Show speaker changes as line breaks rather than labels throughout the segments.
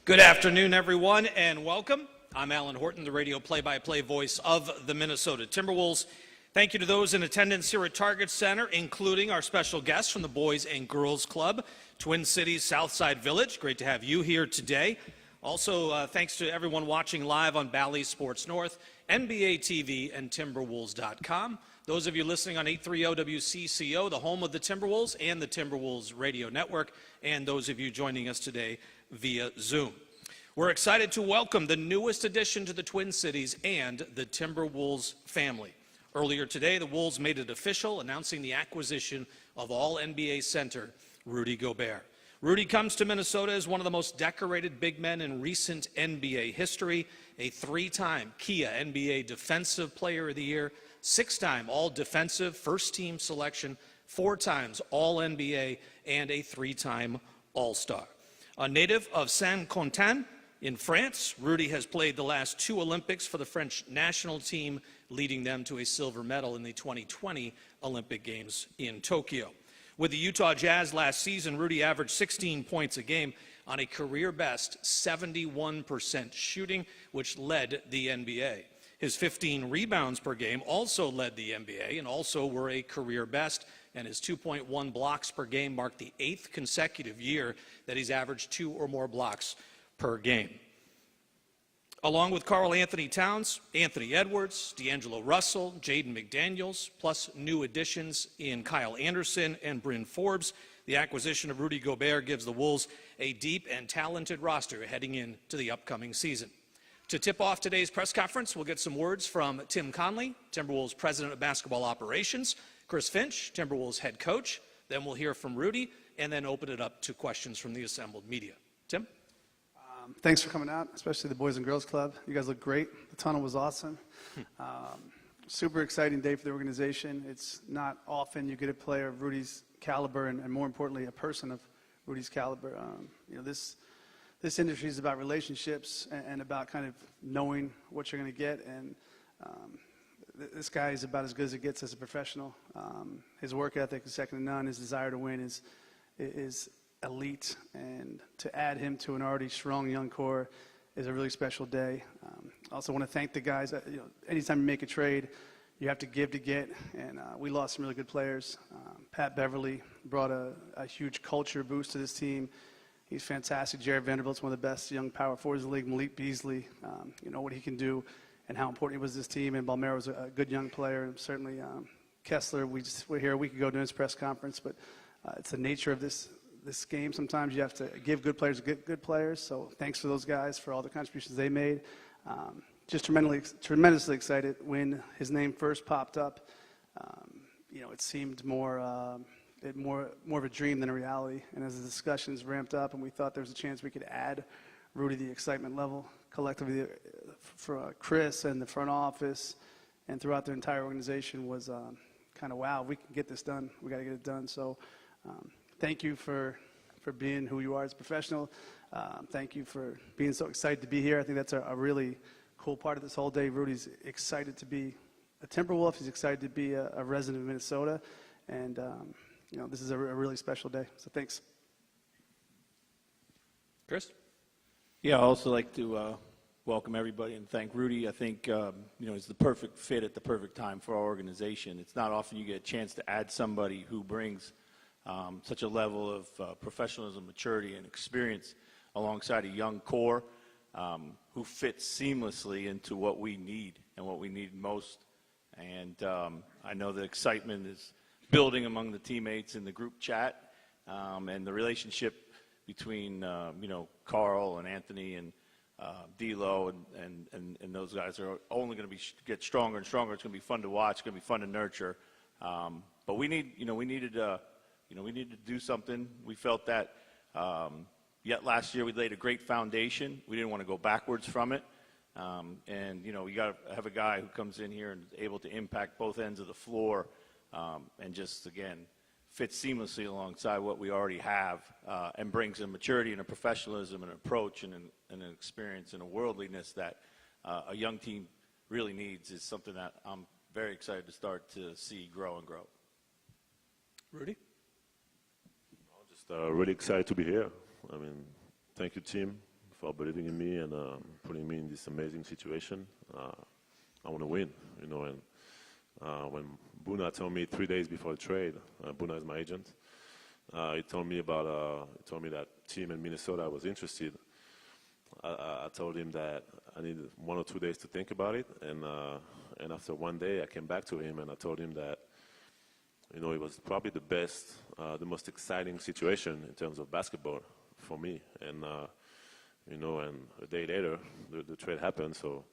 Good afternoon, everyone, and welcome. I'm Alan Horton, the radio play-by-play voice of the Minnesota Timberwolves. Thank you to those in attendance here at Target Center, including our special guests from the Boys and Girls Club, Twin Cities Southside Village. Great to have you here today. Also, thanks to everyone watching live on Bally Sports North, NBA TV, and Timberwolves.com. Those of you listening on 830 WCCO, the home of the Timberwolves and the Timberwolves Radio Network, and those of you joining us today via Zoom. We're excited to welcome the newest addition to the Twin Cities and the Timberwolves family. Earlier today, the Wolves made it official, announcing the acquisition of All-NBA center Rudy Gobert. Rudy comes to Minnesota as one of the most decorated big men in recent NBA history, a three-time Kia NBA Defensive Player of the Year, six-time All-Defensive First-Team Selection, four times All-NBA, and a three-time All-Star. A native of Saint-Quentin in France, Rudy has played the last two Olympics for the French national team, leading them to a silver medal in the 2020 Olympic Games in Tokyo. With the Utah Jazz last season, Rudy averaged 16 points a game on a career-best 71% shooting, which led the NBA. His 15 rebounds per game also led the NBA and also were a career best, and his 2.1 blocks per game marked the 8th consecutive year that he's averaged 2 or more blocks per game. Along with Karl-Anthony Towns, Anthony Edwards, D'Angelo Russell, Jaden McDaniels, plus new additions in Kyle Anderson and Bryn Forbes, the acquisition of Rudy Gobert gives the Wolves a deep and talented roster heading into the upcoming season. To tip off today's press conference, we'll get some words from Tim Connelly, Timberwolves President of Basketball Operations, Chris Finch, Timberwolves head coach. Then we'll hear from Rudy, and then open it up to questions from the assembled media. Tim?
Thanks for coming out, especially the Boys and Girls Club. You guys look great. The tunnel was awesome. Super exciting day for the organization. It's not often you get a player of Rudy's caliber and more importantly, a person of Rudy's caliber. This industry is about relationships and about kind of knowing what you're going to get. And this guy is about as good as it gets as a professional. His work ethic is second to none. His desire to win is elite. And to add him to an already strong young core is a really special day. I also want to thank the guys. Anytime you make a trade, you have to give to get. And we lost some really good players. Pat Beverly brought a huge culture boost to this team. He's fantastic. Jared Vanderbilt's one of the best young power forwards in the league. Malik Beasley, what he can do and how important he was to this team. And Balmero was a good young player. And certainly Kessler, we're here a week ago doing his press conference. But it's the nature of this game. Sometimes you have to give good players good players. So thanks for those guys for all the contributions they made. Just tremendously excited when his name first popped up. It seemed more of a dream than a reality. And as the discussions ramped up and we thought there was a chance we could add Rudy, the excitement level collectively for Chris and the front office and throughout the entire organization was kind of, wow, we can get this done. We got to get it done. So thank you for being who you are as a professional. Thank you for being so excited to be here. I think that's a really cool part of this whole day. Rudy's excited to be a Timberwolf. He's excited to be a resident of Minnesota. And, this is a really special day. So thanks.
Chris?
Yeah, I'd also like to welcome everybody and thank Rudy. I think, he's the perfect fit at the perfect time for our organization. It's not often you get a chance to add somebody who brings such a level of professionalism, maturity, and experience alongside a young core who fits seamlessly into what we need and what we need most. And I know the excitement is building among the teammates in the group chat, and the relationship between Karl and Anthony and D'Lo and those guys are only going to get stronger and stronger. It's going to be fun to watch. It's going to be fun to nurture. But we needed to do something. We felt that yet last year we laid a great foundation. We didn't want to go backwards from it. You got to have a guy who comes in here and is able to impact both ends of the floor. And just, again, fits seamlessly alongside what we already have and brings a maturity and a professionalism and an approach and an experience and a worldliness that a young team really needs is something that I'm very excited to start to see grow and grow.
Rudy?
Just really excited to be here. I mean, thank you, Tim, for believing in me and putting me in this amazing situation. I want to win, you know. And when Buna told me 3 days before the trade, Buna is my agent. He told me that team in Minnesota was interested. I told him that I needed 1 or 2 days to think about it, and after 1 day, I came back to him and I told him that, you know, it was probably the best, the most exciting situation in terms of basketball for me. And you know, and a day later, the trade happened. So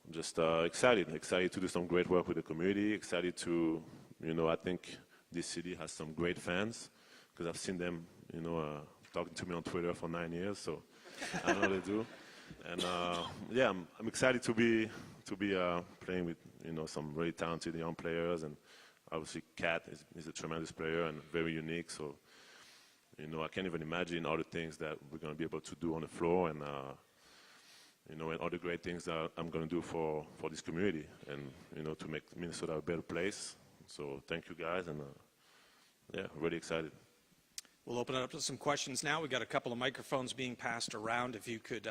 I'm just excited to do some great work with the community. Excited to, you know, I think this city has some great fans because I've seen them, you know, talking to me on Twitter for 9 years. So I know they do. And yeah, I'm excited to be playing with, you know, some really talented young players. And obviously, Kat is a tremendous player and very unique. So, you know, I can't even imagine all the things that we're going to be able to do on the floor, and you know, and all the great things that I'm going to do for this community, and you know, to make Minnesota a better place. So, thank you guys, and yeah, really excited.
We'll open it up to some questions now. We've got a couple of microphones being passed around. If you could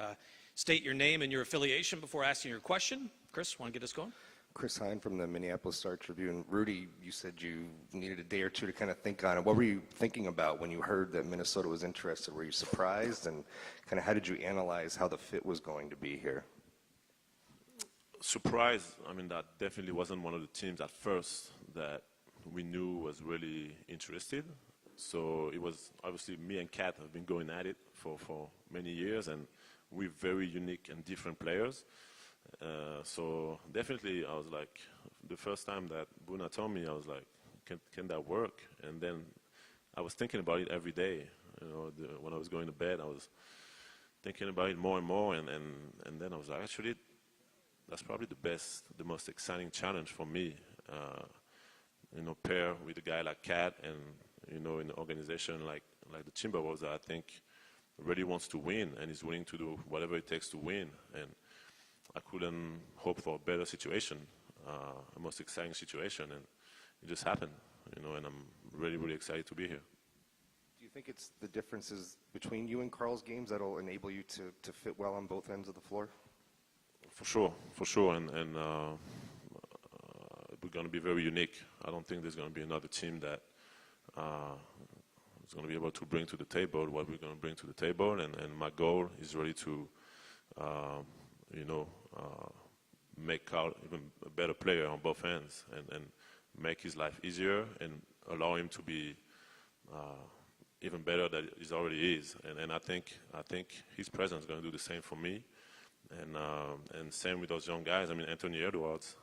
state your name and your affiliation before asking your question. Chris, want to get us going?
Chris Hine from the Minneapolis-St Tribune. Rudy, you said you needed a day or two to kind of think on it. What were you thinking about when you heard that Minnesota was interested? Were you surprised, and kind of how did you analyze how the fit was going to be here?
Surprised. I mean, that definitely wasn't one of the teams at first that we knew was really interested. So it was obviously me and Kat have been going at it for many years, and we're very unique and different players. So definitely, I was like, the first time that Buna told me, I was like, can that work? And then I was thinking about it every day. You know, when I was going to bed, I was thinking about it more and more, and then I was like, actually, that's probably the most exciting challenge for me. You know, pair with a guy like Kat, and you know, in an organization like the Timberwolves, that I think really wants to win and is willing to do whatever it takes to win. And I couldn't hope for a better situation, a most exciting situation, and it just happened, you know, and I'm really, really excited to be here.
Do you think it's the differences between you and Karl's games that'll enable you to fit well on both ends of the floor?
For sure, and we're going to be very unique. I don't think there's going to be another team that is going to be able to bring to the table what we're going to bring to the table, and my goal is really to, you know, make Karl even a better player on both ends, and make his life easier and allow him to be even better than he already is. And I think his presence is going to do the same for me. And same with those young guys. I mean, Anthony Edwards,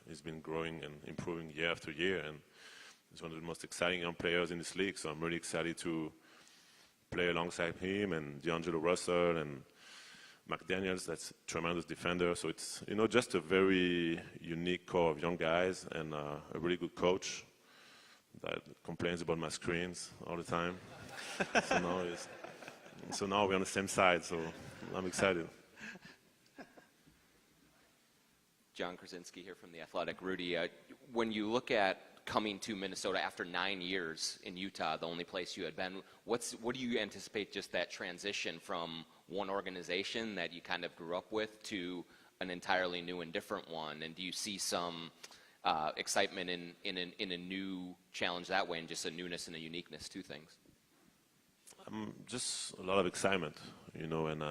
he's been growing and improving year after year, and he's one of the most exciting young players in this league. So I'm really excited to play alongside him, and D'Angelo Russell and McDaniels, that's a tremendous defender. So it's, you know, just a very unique core of young guys, and a really good coach that complains about my screens all the time. So now we're on the same side, so I'm excited.
John Krasinski here from The Athletic. Rudy, when you look at coming to Minnesota after 9 years in Utah, the only place you had been, what do you anticipate just that transition from one organization that you kind of grew up with to an entirely new and different one? And do you see some excitement in a new challenge that way, and just a newness and a uniqueness to things?
Just a lot of excitement, you know, and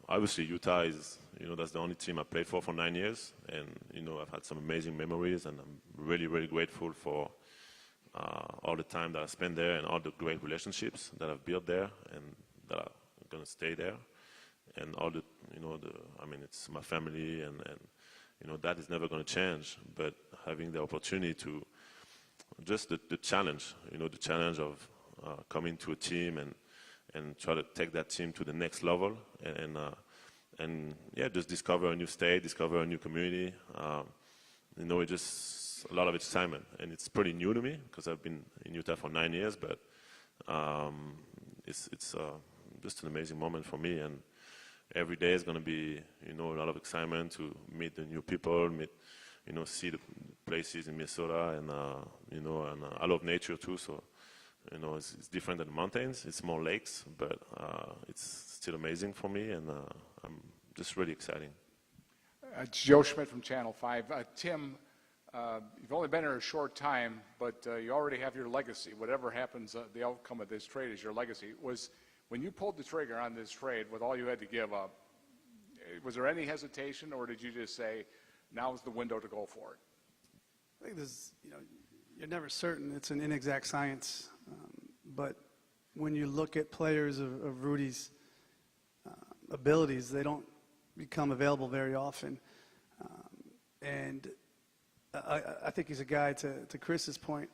obviously Utah is, you know, that's the only team I played for 9 years, and you know, I've had some amazing memories, and I'm really, really grateful for all the time that I spent there and all the great relationships that I've built there and that are going to stay there, and all the, you know, I mean, it's my family, and you know, that is never going to change. But having the opportunity to just the challenge, you know, the challenge of coming to a team and try to take that team to the next level, and yeah, just discover a new state, discover a new community. You know, it's just a lot of excitement, and it's pretty new to me because I've been in Utah for 9 years. But it's just an amazing moment for me, and every day is going to be, you know, a lot of excitement to meet the new people, you know, see the places in Minnesota, and you know, and I love nature too, so You know, it's different than mountains. It's more lakes, but it's still amazing for me, and I'm just really exciting.
It's Joe Schmidt from Channel 5. Tim, you've only been here a short time, but you already have your legacy. Whatever happens, the outcome of this trade is your legacy. When you pulled the trigger on this trade with all you had to give up, was there any hesitation, or did you just say, now's the window to go for it?
I think you're never certain. It's an inexact science. But when you look at players of Rudy's abilities, they don't become available very often. And I think he's a guy, to Chris's point,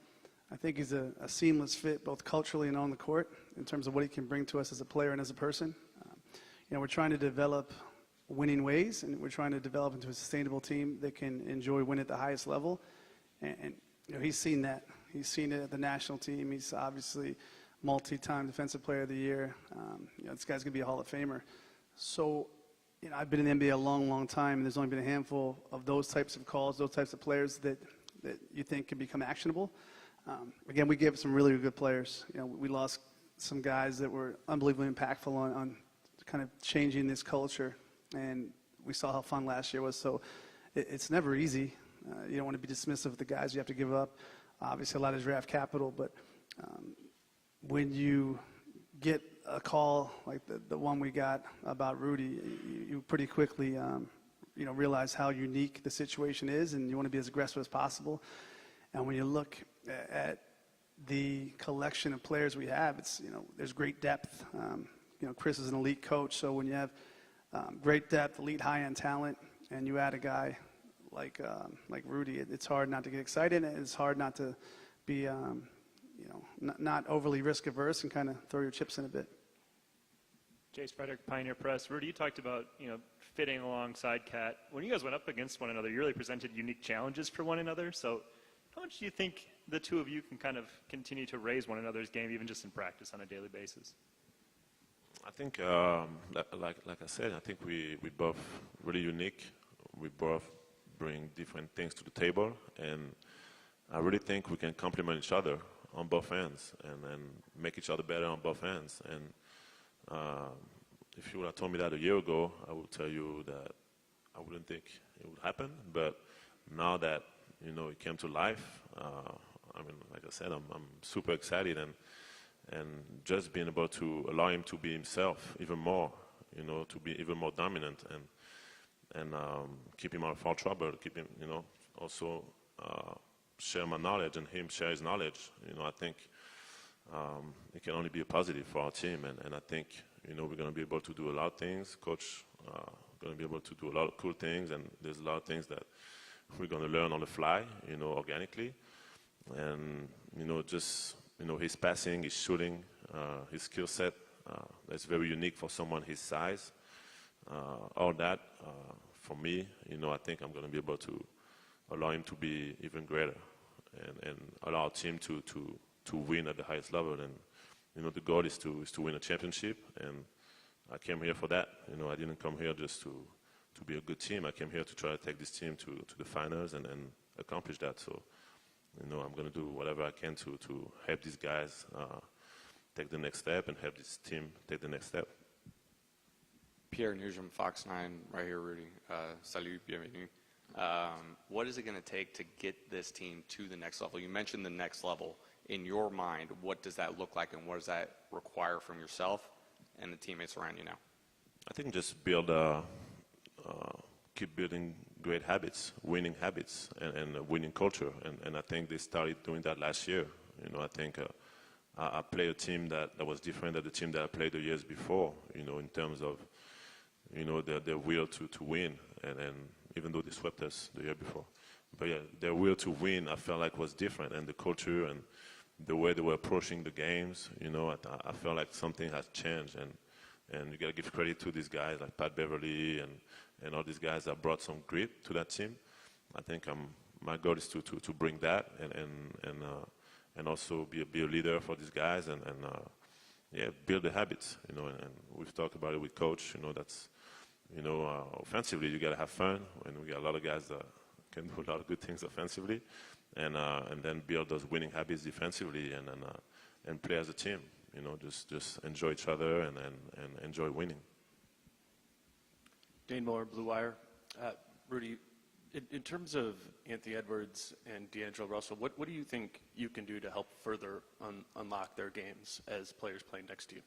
I think he's a seamless fit both culturally and on the court in terms of what he can bring to us as a player and as a person. We're trying to develop winning ways, and we're trying to develop into a sustainable team that can enjoy win at the highest level. And he's seen that. He's seen it at the national team. He's obviously multi-time Defensive Player of the Year. This guy's going to be a Hall of Famer. So, I've been in the NBA a long, long time, and there's only been a handful of those types of calls, those types of players that you think can become actionable. Again, we gave some really good players. We lost some guys that were unbelievably impactful on kind of changing this culture, and we saw how fun last year was. So it's never easy. You don't want to be dismissive of the guys you have to give up. Obviously, a lot of draft capital, but when you get a call like the one we got about Rudy, you pretty quickly realize how unique the situation is, and you want to be as aggressive as possible. And when you look at the collection of players we have, it's there's great depth. Chris is an elite coach, so when you have great depth, elite high-end talent, and you add a guy like Rudy, it's hard not to get excited, and it's hard not to be not overly risk averse and kind of throw your chips in a bit.
Jace Frederick, Pioneer Press. Rudy, you talked about fitting alongside Cat. When you guys went up against one another, you really presented unique challenges for one another. So how much do you think the two of you can kind of continue to raise one another's game, even just in practice on a daily basis?
I think, like I said, I think we both really unique. We both bring different things to the table, and I really think we can complement each other on both ends and make each other better on both ends. And if you would have told me that a year ago, I would tell you that I wouldn't think it would happen. But now that it came to life, like I said, I'm super excited, and just being able to allow him to be himself even more, to be even more dominant, and keep him out of foul trouble, keep him, also share my knowledge and him share his knowledge. I think it can only be a positive for our team, and I think we're going to be able to do a lot of things. Coach going to be able to do a lot of cool things, and there's a lot of things that we're going to learn on the fly, organically, and just his passing, his shooting, his skill set, that's very unique for someone his size. All that, for me, I think I'm going to be able to allow him to be even greater, and allow our team to win at the highest level. And the goal is to win a championship, and I came here for that. I didn't come here just to be a good team. I came here to try to take this team to the finals and accomplish that. So, I'm going to do whatever I can to help these guys take the next step and help this team take the next step.
Pierre Nugent, Fox 9, right here, Rudy. Salut, bienvenue. What is it going to take to get this team to the next level? You mentioned the next level. In your mind, what does that look like, and what does that require from yourself and the teammates around you now?
I think just keep building great habits, winning habits, and a winning culture. And I think they started doing that last year. I think I played a team that was different than the team that I played the years before, in terms of, their will to win. And even though they swept us the year before. But yeah, their will to win, I felt like was different. And the culture and the way they were approaching the games, I felt like something has changed. And you got to give credit to these guys like Pat Beverly and all these guys that brought some grit to that team. I think my goal is to bring that and also be a leader for these guys and build the habits. And we've talked about it with Coach. That's offensively you got to have fun, and we got a lot of guys that can do a lot of good things offensively, and then build those winning habits defensively, and and play as a team. You know, just enjoy each other and enjoy winning.
Dane Miller, Blue Wire. Rudy, in terms of Anthony Edwards and D'Angelo Russell, what do you think you can do to help further unlock their games as players playing next to you?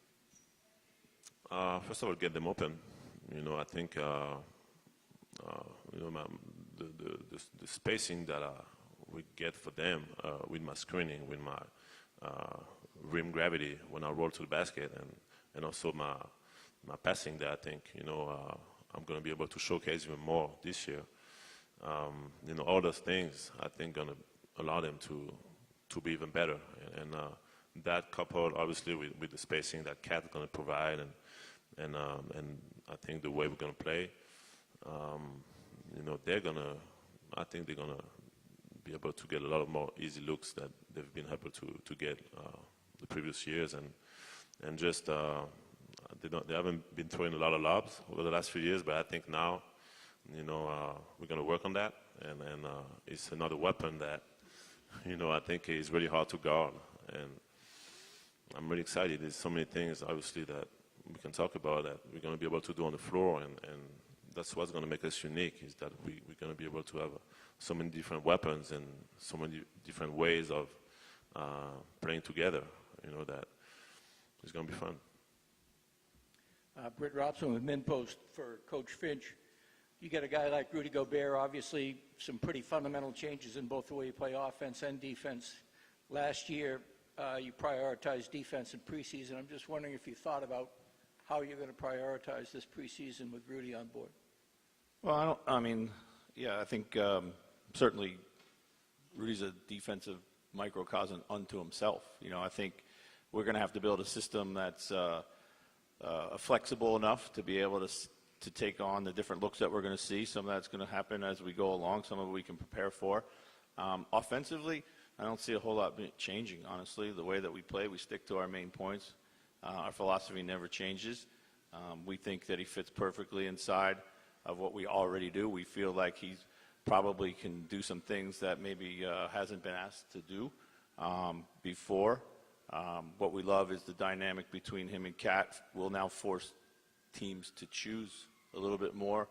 First of all, get them open. You know, I think you know, the spacing that we get for them with my screening, with my rim gravity when I roll to the basket, and also my passing that I think, you know, I'm going to be able to showcase even more this year. You know, all those things I think going to allow them to be even better, and that coupled obviously with the spacing that Cat is going to provide, and I think the way we're going to play, you know, I think they're gonna be able to get a lot of more easy looks that they've been able to get the previous years, and just they haven't been throwing a lot of lobs over the last few years, but I think now, you know, we're gonna work on that, and it's another weapon that, you know, I think is really hard to guard, and I'm really excited. There's so many things obviously that we can talk about that we're gonna be able to do on the floor, and that's what's going to make us unique, is that we're going to be able to have so many different weapons and so many different ways of playing together, you know, that it's going to be fun.
Britt Robson with MinPost for Coach Finch. You get a guy like Rudy Gobert, obviously some pretty fundamental changes in both the way you play offense and defense. Last year, you prioritized defense in preseason. I'm just wondering if you thought about how you're going to prioritize this preseason with Rudy on board.
Well, I think certainly Rudy's a defensive microcosm unto himself. You know, I think we're going to have to build a system that's flexible enough to be able to take on the different looks that we're going to see. Some of that's going to happen as we go along. Some of it we can prepare for. Offensively, I don't see a whole lot changing, honestly. The way that we play, we stick to our main points. Our philosophy never changes. We think that he fits perfectly inside of what we already do. We feel like he probably can do some things that maybe hasn't been asked to do before. What we love is the dynamic between him and Cat. Will now force teams to choose a little bit more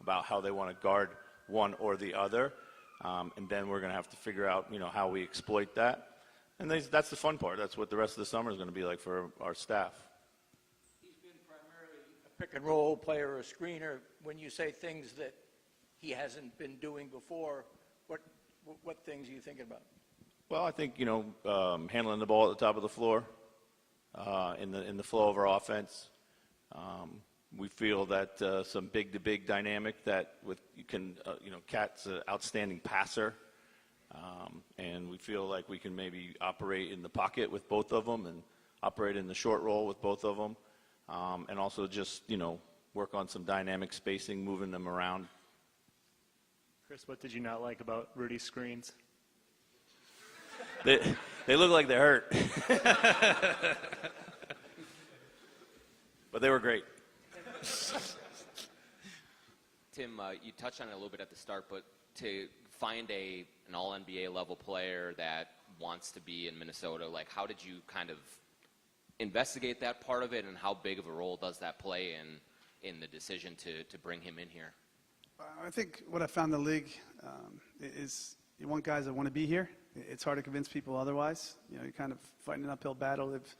about how they want to guard one or the other. And then we're going to have to figure out, you know, how we exploit that. And that's the fun part. That's what the rest of the summer is going to be like for our staff.
He's been primarily a pick-and-roll player or a screener. When you say things that he hasn't been doing before, what things are you thinking about?
Well, I think, you know, handling the ball at the top of the floor, in the flow of our offense. We feel that some big-to-big dynamic that Cat's an outstanding passer. And we feel like we can maybe operate in the pocket with both of them and operate in the short roll with both of them. And also just, you know, work on some dynamic spacing, moving them around.
Chris, what did you not like about Rudy's screens?
They look like they hurt. But they were great.
Tim, you touched on it a little bit at the start, but to find an all-NBA level player that wants to be in Minnesota, like how did you kind of investigate that part of it, and how big of a role does that play in the decision to bring him in here?
I think what I found in the league is you want guys that want to be here. It's hard to convince people otherwise. You know, you're kind of fighting an uphill battle if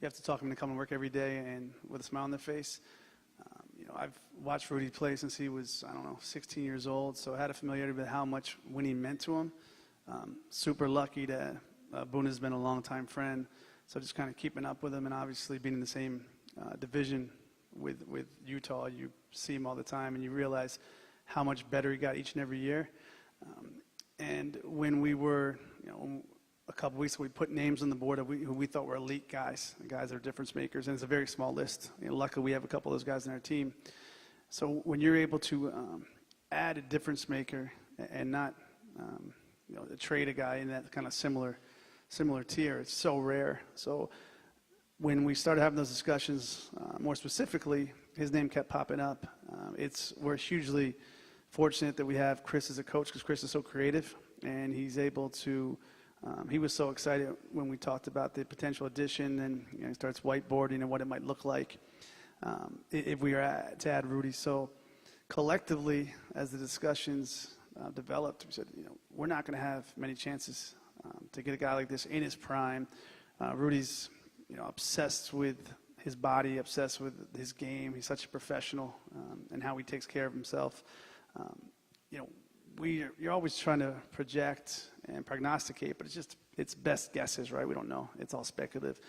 you have to talk them to come and work every day and with a smile on their face. You know, I've watched Rudy play since he was, 16 years old, so I had a familiarity with how much winning meant to him. Super lucky that Buna's been a longtime friend, so just kind of keeping up with him, and obviously being in the same division with Utah. You see him all the time, and you realize how much better he got each and every year. And when we were, a couple weeks ago, we put names on the board who we thought were elite guys that are difference makers, and it's a very small list. Luckily, we have a couple of those guys in our team. So when you're able to add a difference maker and not, trade a guy in that kind of similar tier, it's so rare. So when we started having those discussions, more specifically, his name kept popping up. We're hugely fortunate that we have Chris as a coach, because Chris is so creative, and he's able to He was so excited when we talked about the potential addition, and he starts whiteboarding and what it might look like if we were to add Rudy. So collectively, as the discussions developed, we said, we're not going to have many chances to get a guy like this in his prime. Rudy's, obsessed with his body, obsessed with his game. He's such a professional and how he takes care of himself. You're always trying to project and prognosticate, but it's best guesses, right? We don't know. It's all speculative.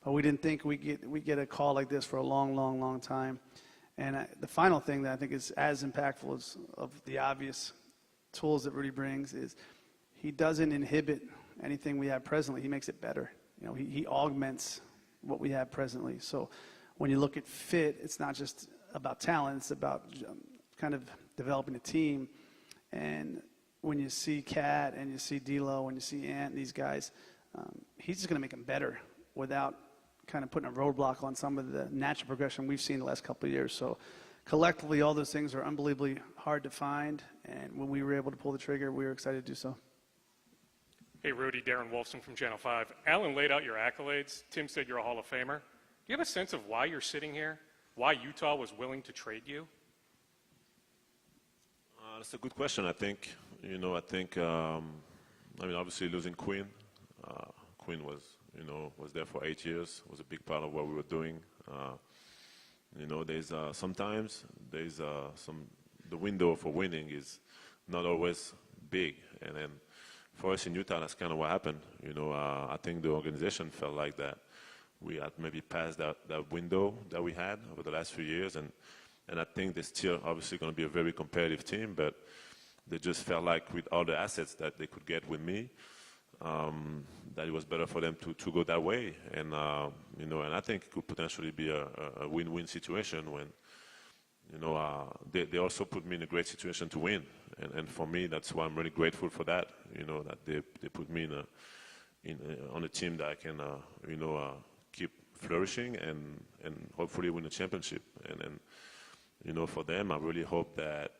But we didn't think we get a call like this for a long, long, long time. And the final thing that I think is as impactful as of the obvious tools that Rudy brings is he doesn't inhibit anything we have presently. He makes it better. He augments what we have presently. So when you look at fit, it's not just about talent. It's about kind of developing a team. And when you see Cat and you see D'Lo and you see Ant, these guys, he's just going to make them better without kind of putting a roadblock on some of the natural progression we've seen the last couple of years. So collectively, all those things are unbelievably hard to find. And when we were able to pull the trigger, we were excited to do so.
Hey, Rudy, Darren Wolfson from Channel 5. Alan laid out your accolades. Tim said you're a Hall of Famer. Do you have a sense of why you're sitting here? Why Utah was willing to trade you?
That's a good question. I think, obviously losing Quinn. Quinn was there for 8 years, was a big part of what we were doing. There's sometimes the window for winning is not always big. And then for us in Utah, that's kind of what happened. I think the organization felt like that we had maybe passed that window that we had over the last few years. And I think they're still obviously going to be a very competitive team, but they just felt like with all the assets that they could get with me, that it was better for them to go that way. And, and I think it could potentially be a win-win situation when, they also put me in a great situation to win. And for me, that's why I'm really grateful for that, that they put me on a team that I can, keep flourishing and hopefully win a championship. And for them, I really hope that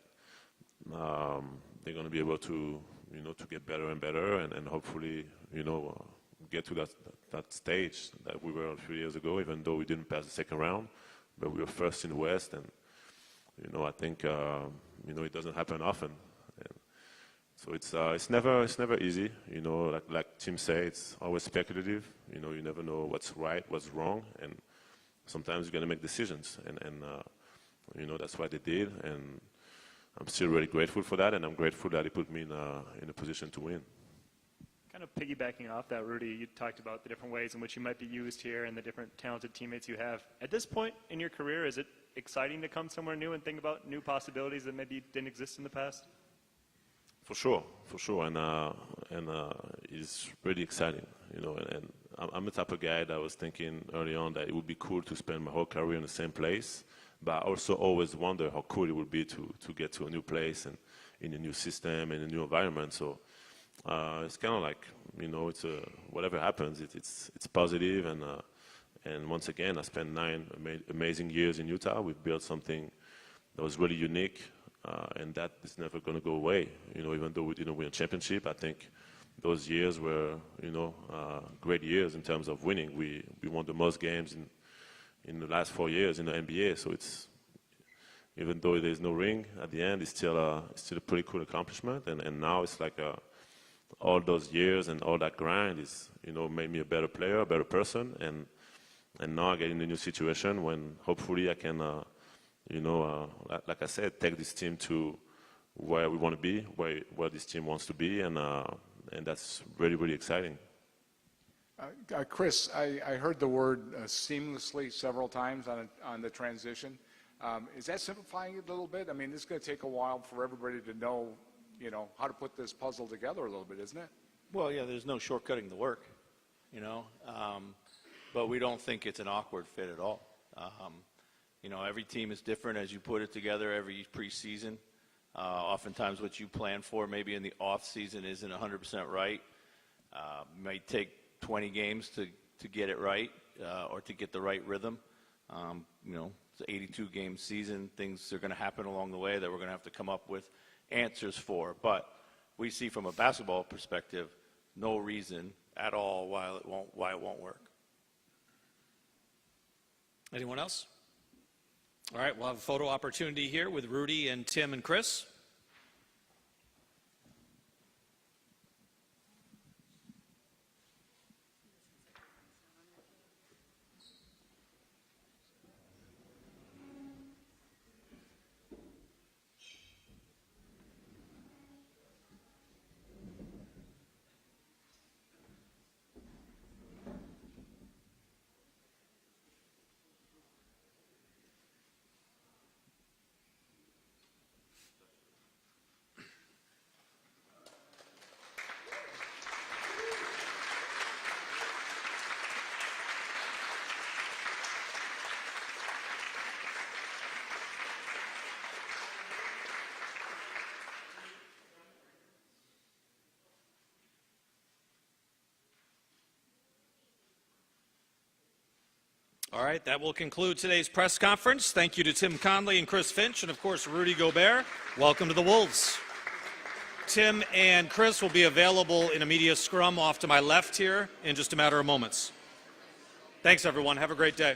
they're going to be able to, to get better and better and hopefully, get to that stage that we were a few years ago, even though we didn't pass the second round, but we were first in the West. And, I think, it doesn't happen often. And so it's never easy, like Tim said, it's always speculative. You never know what's right, what's wrong, and sometimes you're going to make decisions. And that's what they did, and I'm still really grateful for that, and I'm grateful that he put me in a position to win.
Kind of piggybacking off that, Rudy, you talked about the different ways in which you might be used here and the different talented teammates you have. At this point in your career, is it exciting to come somewhere new and think about new possibilities that maybe didn't exist in the past?
For sure, and it's really exciting, and I'm the type of guy that was thinking early on that it would be cool to spend my whole career in the same place. But I also always wonder how cool it would be to get to a new place and in a new system and a new environment. So it's kind of like, it's whatever happens, it's positive. And once again, I spent 9 amazing years in Utah. We've built something that was really unique, and that is never going to go away. Even though we didn't win a championship, I think those years were, great years in terms of winning. We won the most games in the last 4 years in the NBA. So it's, even though there's no ring at the end, it's still a pretty cool accomplishment. And now it's like all those years and all that grind is, made me a better player, a better person. And now I get in a new situation when hopefully I can, like I said, take this team to where we want to be, where this team wants to be. And that's really, really exciting.
Chris, I heard the word seamlessly several times on the transition. Is that simplifying it a little bit? I mean, this is going to take a while for everybody to know, how to put this puzzle together a little bit, isn't it?
Well, yeah, there's no shortcutting the work, but we don't think it's an awkward fit at all. Every team is different as you put it together every preseason. Oftentimes what you plan for maybe in the off season isn't 100% right. Might take 20 games to get it right or to get the right rhythm. It's an 82-game season. Things are going to happen along the way that we're going to have to come up with answers for. But we see from a basketball perspective, no reason at all why it won't work.
Anyone else? All right, we'll have a photo opportunity here with Rudy and Tim and Chris. All right, that will conclude today's press conference. Thank you to Tim Connelly and Chris Finch, and of course, Rudy Gobert. Welcome to the Wolves. Tim and Chris will be available in a media scrum off to my left here in just a matter of moments. Thanks, everyone. Have a great day.